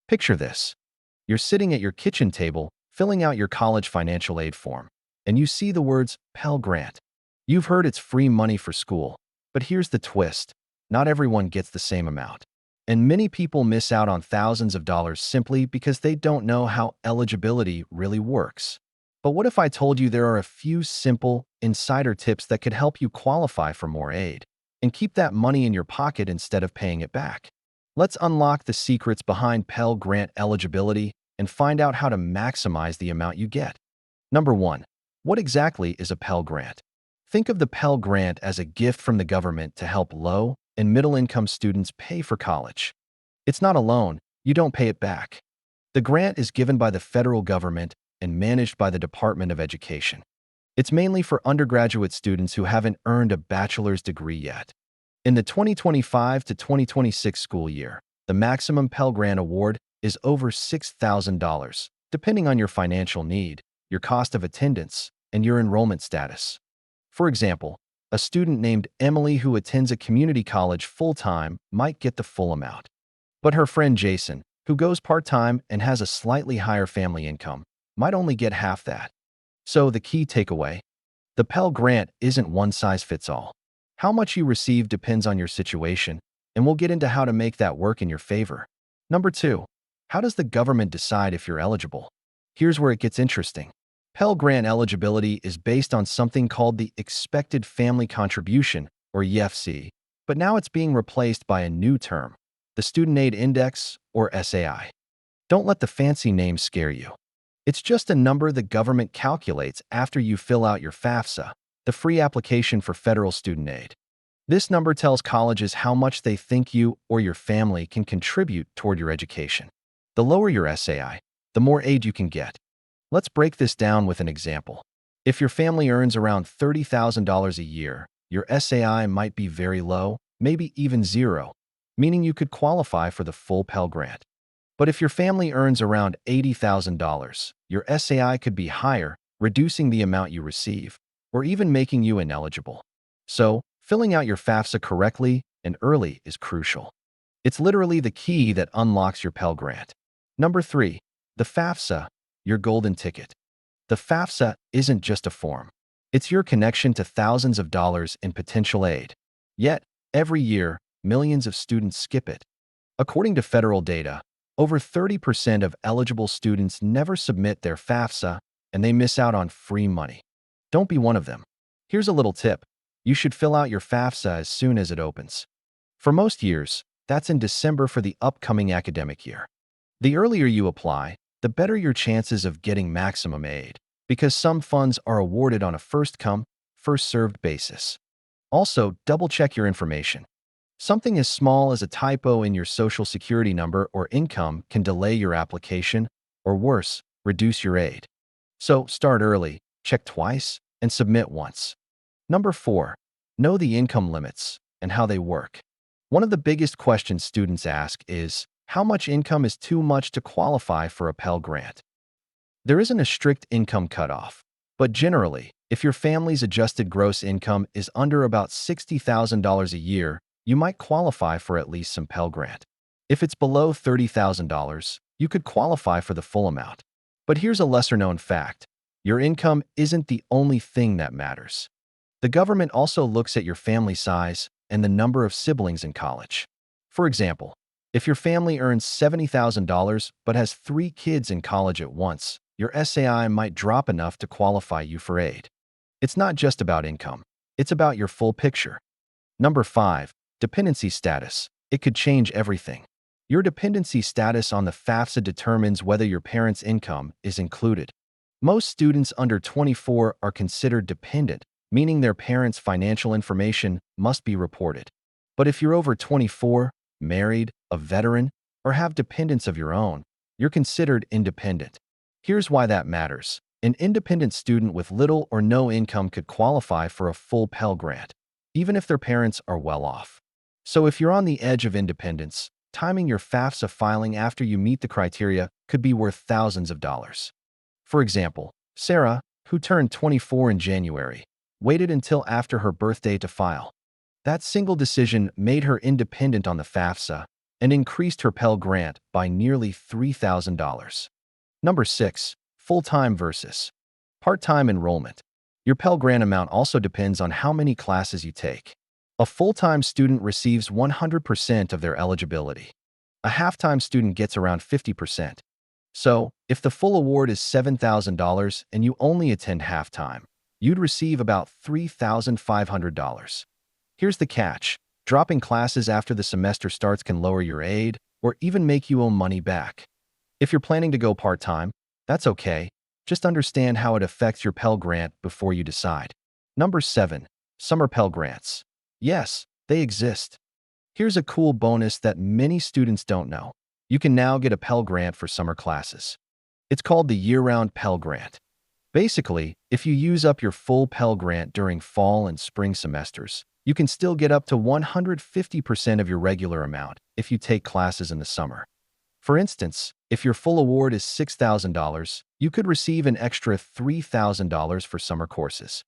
Picture this. You're sitting at your kitchen table, filling out your college financial aid form, and you see the words Pell Grant. You've heard it's free money for school, but here's the twist. Not everyone gets the same amount. And many people miss out on thousands of dollars simply because they don't know how eligibility really works. But what if I told you there are a few simple, insider tips that could help you qualify for more aid and keep that money in your pocket instead of paying it back? Let's unlock the secrets behind Pell Grant eligibility and find out how to maximize the amount you get. Number 1. What exactly is a Pell Grant? Think of the Pell Grant as a gift from the government to help low and middle-income students pay for college. It's not a loan. You don't pay it back. The grant is given by the federal government and managed by the Department of Education. It's mainly for undergraduate students who haven't earned a bachelor's degree yet. In the 2025 to 2026 school year, the maximum Pell Grant award is over $6,000, depending on your financial need, your cost of attendance, and your enrollment status. For example, a student named Emily who attends a community college full-time might get the full amount. But her friend Jason, who goes part-time and has a slightly higher family income, might only get half that. So the key takeaway: the Pell Grant isn't one size fits all. How much you receive depends on your situation, and we'll get into how to make that work in your favor. Number 2. How does the government decide if you're eligible? Here's where it gets interesting. Pell Grant eligibility is based on something called the Expected Family Contribution, or EFC, but now it's being replaced by a new term, the Student Aid Index, or SAI. Don't let the fancy name scare you. It's just a number the government calculates after you fill out your FAFSA, the free application for federal student aid. This number tells colleges how much they think you or your family can contribute toward your education. The lower your SAI, the more aid you can get. Let's break this down with an example. If your family earns around $30,000 a year, your SAI might be very low, maybe even zero, meaning you could qualify for the full Pell Grant. But if your family earns around $80,000, your SAI could be higher, reducing the amount you receive, or even making you ineligible. So, filling out your FAFSA correctly and early is crucial. It's literally the key that unlocks your Pell Grant. Number 3. The FAFSA, your golden ticket. The FAFSA isn't just a form. It's your connection to thousands of dollars in potential aid. Yet, every year, millions of students skip it. According to federal data, over 30% of eligible students never submit their FAFSA, and they miss out on free money. Don't be one of them. Here's a little tip. You should fill out your FAFSA as soon as it opens. For most years, that's in December for the upcoming academic year. The earlier you apply, the better your chances of getting maximum aid, because some funds are awarded on a first-come, first-served basis. Also, double-check your information. Something as small as a typo in your social security number or income can delay your application, or worse, reduce your aid. So, start early, check twice, and submit once. Number 4. Know the income limits and how they work. One of the biggest questions students ask is, how much income is too much to qualify for a Pell Grant? There isn't a strict income cutoff, but generally, if your family's adjusted gross income is under about $60,000 a year, you might qualify for at least some Pell Grant. If it's below $30,000, you could qualify for the full amount. But here's a lesser-known fact. Your income isn't the only thing that matters. The government also looks at your family size and the number of siblings in college. For example, if your family earns $70,000 but has 3 kids in college at once, your SAI might drop enough to qualify you for aid. It's not just about income. It's about your full picture. Number 5. Dependency status. It could change everything. Your dependency status on the FAFSA determines whether your parents' income is included. Most students under 24 are considered dependent, meaning their parents' financial information must be reported. But if you're over 24, married, a veteran, or have dependents of your own, you're considered independent. Here's why that matters. An independent student with little or no income could qualify for a full Pell Grant, even if their parents are well off. So if you're on the edge of independence, timing your FAFSA filing after you meet the criteria could be worth thousands of dollars. For example, Sarah, who turned 24 in January, waited until after her birthday to file. That single decision made her independent on the FAFSA, and increased her Pell Grant by nearly $3,000. Number 6. Full-time versus part-time enrollment. Your Pell Grant amount also depends on how many classes you take. A full-time student receives 100% of their eligibility. A half-time student gets around 50%. So, if the full award is $7,000 and you only attend half-time, you'd receive about $3,500. Here's the catch. Dropping classes after the semester starts can lower your aid or even make you owe money back. If you're planning to go part-time, that's okay. Just understand how it affects your Pell Grant before you decide. Number 7. Summer Pell Grants. Yes, they exist. Here's a cool bonus that many students don't know. You can now get a Pell Grant for summer classes. It's called the year-round Pell Grant. Basically, if you use up your full Pell Grant during fall and spring semesters, you can still get up to 150% of your regular amount if you take classes in the summer. For instance, if your full award is $6,000, you could receive an extra $3,000 for summer courses.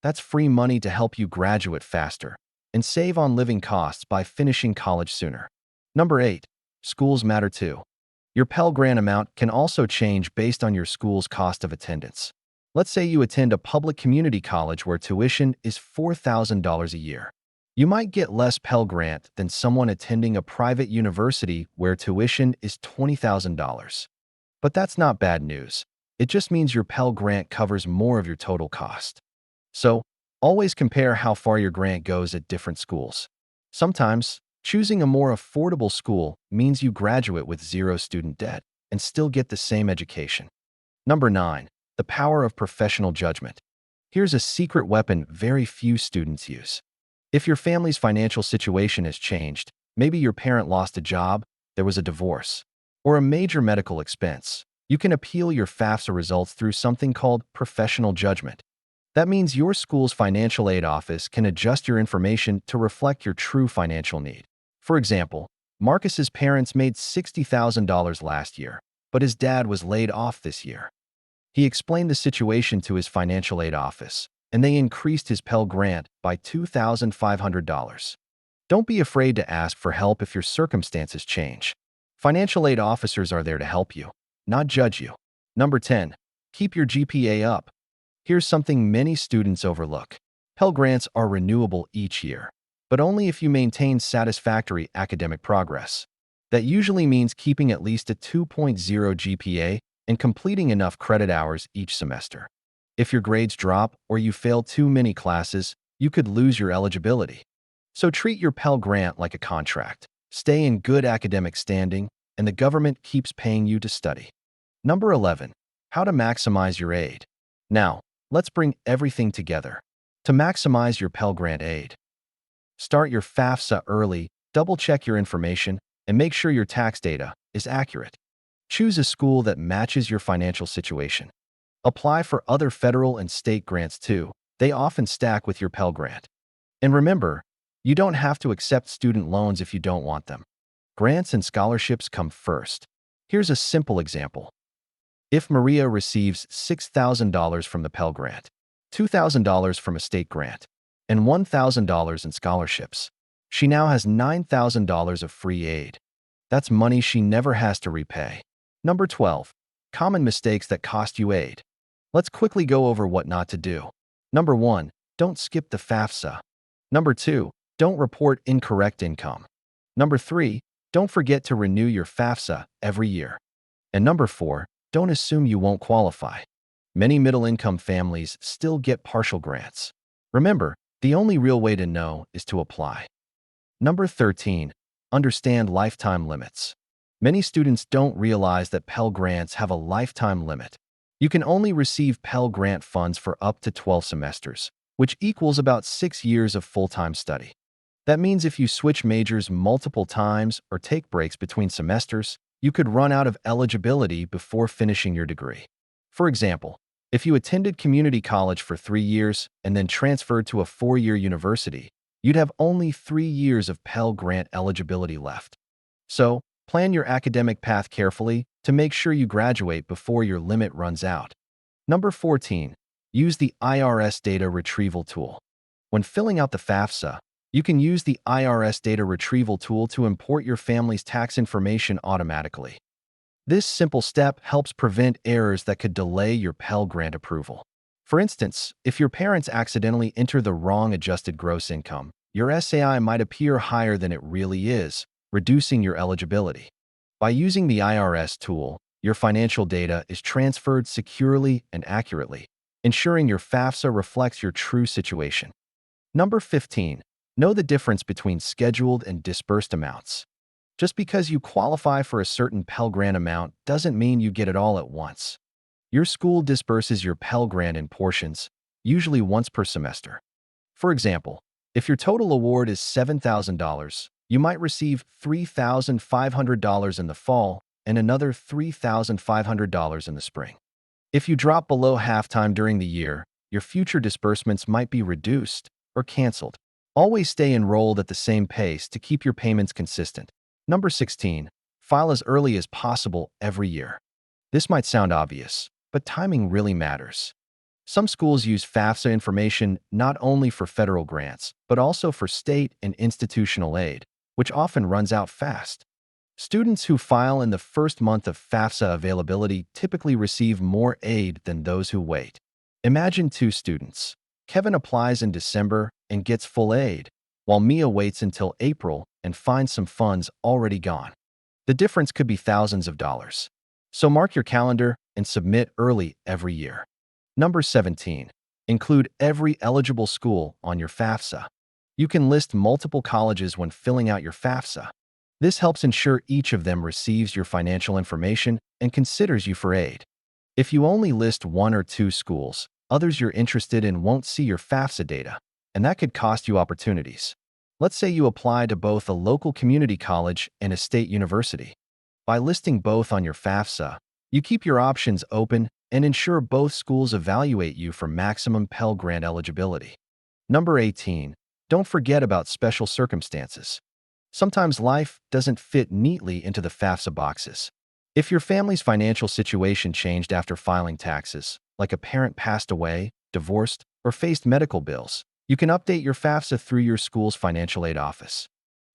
That's free money to help you graduate faster and save on living costs by finishing college sooner. Number 8. Schools matter too. Your Pell Grant amount can also change based on your school's cost of attendance. Let's say you attend a public community college where tuition is $4,000 a year. You might get less Pell Grant than someone attending a private university where tuition is $20,000. But that's not bad news. It just means your Pell Grant covers more of your total cost. So, always compare how far your grant goes at different schools. Sometimes, choosing a more affordable school means you graduate with zero student debt and still get the same education. Number 9. The power of professional judgment. Here's a secret weapon very few students use. If your family's financial situation has changed, maybe your parent lost a job, there was a divorce, or a major medical expense, you can appeal your FAFSA results through something called professional judgment. That means your school's financial aid office can adjust your information to reflect your true financial need. For example, Marcus's parents made $60,000 last year, but his dad was laid off this year. He explained the situation to his financial aid office, and they increased his Pell Grant by $2,500. Don't be afraid to ask for help if your circumstances change. Financial aid officers are there to help you, not judge you. Number 10. Keep your GPA up. Here's something many students overlook. Pell Grants are renewable each year, but only if you maintain satisfactory academic progress. That usually means keeping at least a 2.0 GPA and completing enough credit hours each semester. If your grades drop or you fail too many classes, you could lose your eligibility. So treat your Pell Grant like a contract. Stay in good academic standing, and the government keeps paying you to study. Number 11. How to maximize your aid. Now, let's bring everything together. To maximize your Pell Grant aid, start your FAFSA early, double-check your information, and make sure your tax data is accurate. Choose a school that matches your financial situation. Apply for other federal and state grants too. They often stack with your Pell Grant. And remember, you don't have to accept student loans if you don't want them. Grants and scholarships come first. Here's a simple example. If Maria receives $6,000 from the Pell Grant, $2,000 from a state grant, and $1,000 in scholarships, she now has $9,000 of free aid. That's money she never has to repay. Number 12. Common mistakes that cost you aid. Let's quickly go over what not to do. Number 1. Don't skip the FAFSA. Number 2. Don't report incorrect income. Number 3. Don't forget to renew your FAFSA every year. And number 4. Don't assume you won't qualify. Many middle-income families still get partial grants. Remember, the only real way to know is to apply. Number 13. Understand lifetime limits. Many students don't realize that Pell Grants have a lifetime limit. You can only receive Pell Grant funds for up to 12 semesters, which equals about 6 years of full-time study. That means if you switch majors multiple times or take breaks between semesters, you could run out of eligibility before finishing your degree. For example, if you attended community college for 3 years and then transferred to a 4-year university, you'd have only 3 years of Pell Grant eligibility left. So, plan your academic path carefully to make sure you graduate before your limit runs out. Number 14. Use the IRS data retrieval tool. When filling out the FAFSA, You can use the IRS data retrieval tool to import your family's tax information automatically. This simple step helps prevent errors that could delay your Pell Grant approval. For instance, if your parents accidentally enter the wrong adjusted gross income, your SAI might appear higher than it really is, reducing your eligibility. By using the IRS tool, your financial data is transferred securely and accurately, ensuring your FAFSA reflects your true situation. Number 15. Know the difference between scheduled and disbursed amounts. Just because you qualify for a certain Pell Grant amount doesn't mean you get it all at once. Your school disburses your Pell Grant in portions, usually once per semester. For example, if your total award is $7,000, you might receive $3,500 in the fall and another $3,500 in the spring. If you drop below halftime during the year, your future disbursements might be reduced or canceled. Always stay enrolled at the same pace to keep your payments consistent. Number 16. File as early as possible every year. This might sound obvious, but timing really matters. Some schools use FAFSA information not only for federal grants, but also for state and institutional aid, which often runs out fast. Students who file in the first month of FAFSA availability typically receive more aid than those who wait. Imagine two students. Kevin applies in December and gets full aid, while Mia waits until April and finds some funds already gone. The difference could be thousands of dollars. So mark your calendar and submit early every year. Number 17. Include every eligible school on your FAFSA. You can list multiple colleges when filling out your FAFSA. This helps ensure each of them receives your financial information and considers you for aid. If you only list one or two schools, others you're interested in won't see your FAFSA data, and that could cost you opportunities. Let's say you apply to both a local community college and a state university. By listing both on your FAFSA, you keep your options open and ensure both schools evaluate you for maximum Pell Grant eligibility. Number 18. Don't forget about special circumstances. Sometimes life doesn't fit neatly into the FAFSA boxes. If your family's financial situation changed after filing taxes, like a parent passed away, divorced, or faced medical bills, you can update your FAFSA through your school's financial aid office.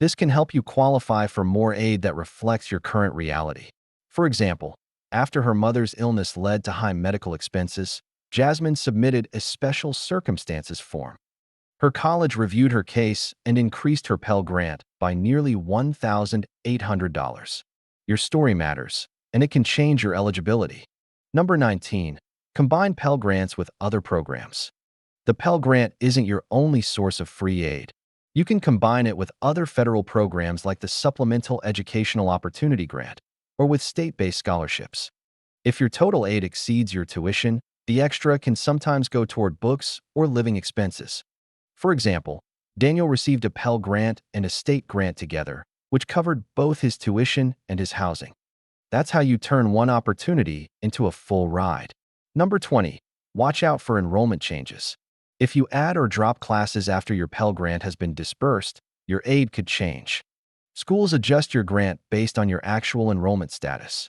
This can help you qualify for more aid that reflects your current reality. For example, after her mother's illness led to high medical expenses, Jasmine submitted a special circumstances form. Her college reviewed her case and increased her Pell Grant by nearly $1,800. Your story matters, and it can change your eligibility. Number 19. Combine Pell Grants with other programs. The Pell Grant isn't your only source of free aid. You can combine it with other federal programs like the Supplemental Educational Opportunity Grant or with state-based scholarships. If your total aid exceeds your tuition, the extra can sometimes go toward books or living expenses. For example, Daniel received a Pell Grant and a state grant together, which covered both his tuition and his housing. That's how you turn one opportunity into a full ride. Number 20. Watch out for enrollment changes. If you add or drop classes after your Pell Grant has been disbursed, your aid could change. Schools adjust your grant based on your actual enrollment status.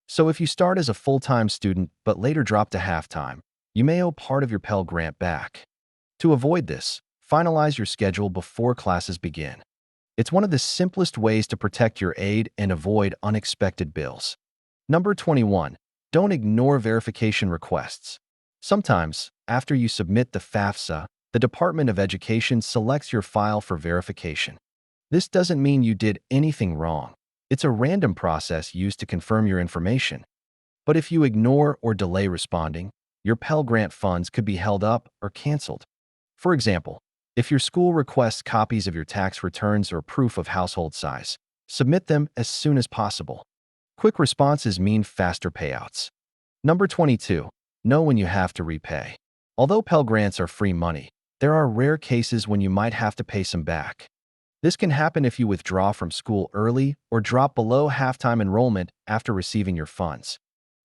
So if you start as a full-time student but later drop to half-time, you may owe part of your Pell Grant back. To avoid this, finalize your schedule before classes begin. It's one of the simplest ways to protect your aid and avoid unexpected bills. Number 21. Don't ignore verification requests. Sometimes, after you submit the FAFSA, the Department of Education selects your file for verification. This doesn't mean you did anything wrong. It's a random process used to confirm your information. But if you ignore or delay responding, your Pell Grant funds could be held up or canceled. For example, if your school requests copies of your tax returns or proof of household size, submit them as soon as possible. Quick responses mean faster payouts. Number 22. Know when you have to repay. Although Pell Grants are free money, there are rare cases when you might have to pay some back. This can happen if you withdraw from school early or drop below half-time enrollment after receiving your funds.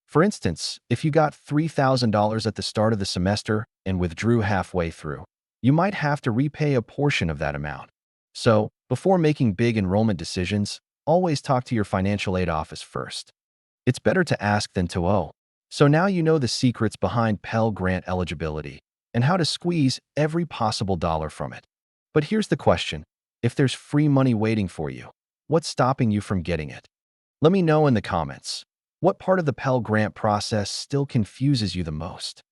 For instance, if you got $3,000 at the start of the semester and withdrew halfway through, you might have to repay a portion of that amount. So, before making big enrollment decisions, always talk to your financial aid office first. It's better to ask than to owe. So now you know the secrets behind Pell Grant eligibility and how to squeeze every possible dollar from it. But here's the question. If there's free money waiting for you, what's stopping you from getting it? Let me know in the comments. What part of the Pell Grant process still confuses you the most?